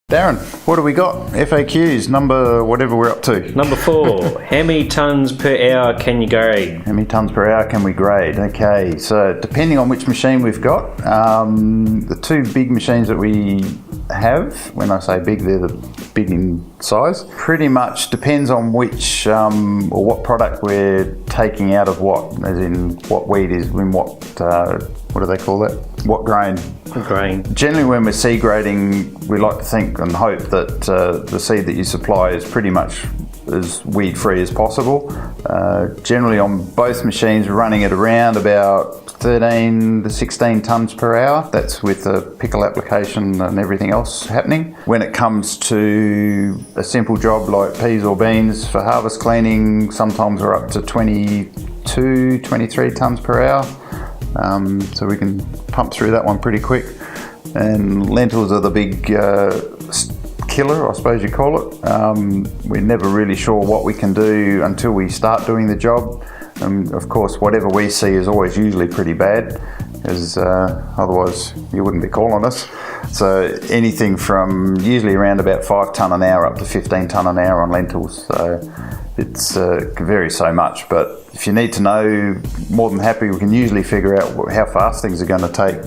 Darren, what do we got? FAQs, number whatever we're up to. Number 4, how many tonnes per hour can you grade? How many tonnes per hour can we grade? Okay, so depending on which machine we've got, the two big machines that we have, when I say big, they're the big in size, pretty much depends on which or what product we're taking out of what, as in what weed is in what do they call that? What grain? Grain. Generally when we're seed grading, we like to think and hope that the seed that you supply is pretty much as weed free as possible. Generally on both machines we're running at around about 13 to 16 tonnes per hour. That's with a pickle application and everything else happening. When it comes to a simple job like peas or beans for harvest cleaning, sometimes we're up to 22, 23 tonnes per hour. So we can pump through that one pretty quick. And lentils are the big killer, I suppose you call it. We're never really sure what we can do until we start doing the job. Of course, whatever we see is always usually pretty bad, as otherwise you wouldn't be calling us. So anything from usually around about 5 tonne an hour up to 15 tonne an hour on lentils. So it's can vary so much, but if you need to know, more than happy, we can usually figure out how fast things are going to take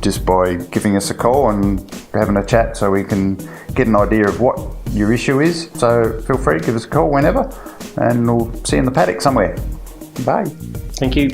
just by giving us a call and having a chat, so we can get an idea of what your issue is. So feel free to give us a call whenever, and we'll see you in the paddock somewhere. Bye. Thank you.